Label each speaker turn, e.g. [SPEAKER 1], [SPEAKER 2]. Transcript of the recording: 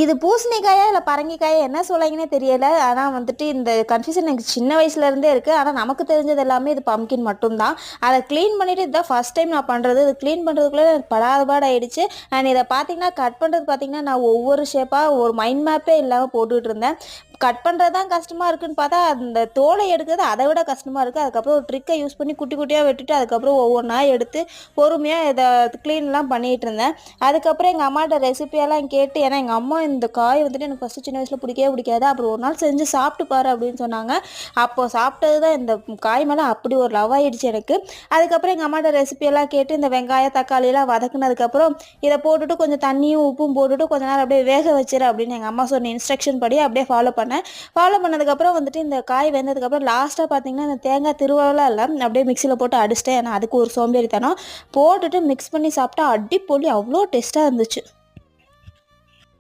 [SPEAKER 1] இது பூசணிக்காயா இல்லை பரங்கிக்காயா என்ன சொல்லுங்கன்னே தெரியல. ஆனால் வந்துட்டு இந்த கன்ஃபியூஷன் எனக்கு சின்ன வயசுலேருந்தே இருக்குது. ஆனால் நமக்கு தெரிஞ்சது எல்லாமே இது பம்கின் மட்டும்தான். அதை க்ளீன் பண்ணிவிட்டு இதுதான் ஃபஸ்ட் டைம் நான் பண்ணுறது. இது க்ளீன் பண்ணுறதுக்குள்ளே எனக்கு படாத பாடு ஆகிடுச்சு. அண்ட் இதை பார்த்தீங்கன்னா கட் பண்ணுறது பார்த்தீங்கன்னா நான் ஒவ்வொரு ஷேப்பாக ஒரு மைண்ட் மேப்பே இல்லாமல் போட்டுக்கிட்டு இருந்தேன். கட் பண்ணுறது தான் கஷ்டமாக இருக்குதுன்னு பார்த்தா அந்த தோலை எடுக்கிறது அதை விட கஷ்டமாக இருக்குது. அதுக்கப்புறம் ஒரு ட்ரிக்கை யூஸ் பண்ணி குட்டி குட்டியாக வெட்டிட்டு அதுக்கப்புறம் ஒவ்வொன்றா எடுத்து பொறுமையாக இதை க்ளீன்லாம் பண்ணிகிட்டு இருந்தேன். அதுக்கப்புறம் எங்கள் அம்மாட்ட ரெசிபியெல்லாம் கேட்டு, ஏன்னா எங்கள் அம்மா இந்த காய் வந்துட்டு எனக்கு ஃபஸ்ட்டு சின்ன வயசில் பிடிக்கவே பிடிக்காது. அப்புறம் ஒரு நாள் செஞ்சு சாப்பிட்டு பாரு அப்படின்னு சொன்னாங்க. அப்போது சாப்பிட்டது தான் இந்த காய் மேலே அப்படி ஒரு லவ் ஆகிடுச்சு எனக்கு. அதுக்கப்புறம் எங்கள் அம்மாட்ட ரெசிபியெல்லாம் கேட்டு இந்த வெங்காயம் தக்காளியெல்லாம் வதக்குனதுக்கப்புறம் இதை போட்டுட்டு கொஞ்சம் தண்ணியும் உப்பும் போட்டுட்டு கொஞ்ச நேரம் அப்படியே வேக வச்சிரு அப்படின்னு எங்கள் அம்மா சொன்ன இன்ஸ்ட்ரக்ஷன் படி அப்படியே ஃபாலோ பண்ணதுக்கப்புறம் வந்துட்டு இந்த காய் வெந்ததுக்கப்புறம் லாஸ்ட்டாக பார்த்தீங்கன்னா இந்த தேங்காய் திருவலாம் இல்லை அப்படியே மிக்சியில் போட்டு அடிச்சிட்டேன். ஏன்னா அதுக்கு ஒரு சோம்பேறித்தனம் போட்டுட்டு மிக்ஸ் பண்ணி சாப்பிட்டா அடிப்பொலி அவ்வளோ டேஸ்ட்டாக இருந்துச்சு.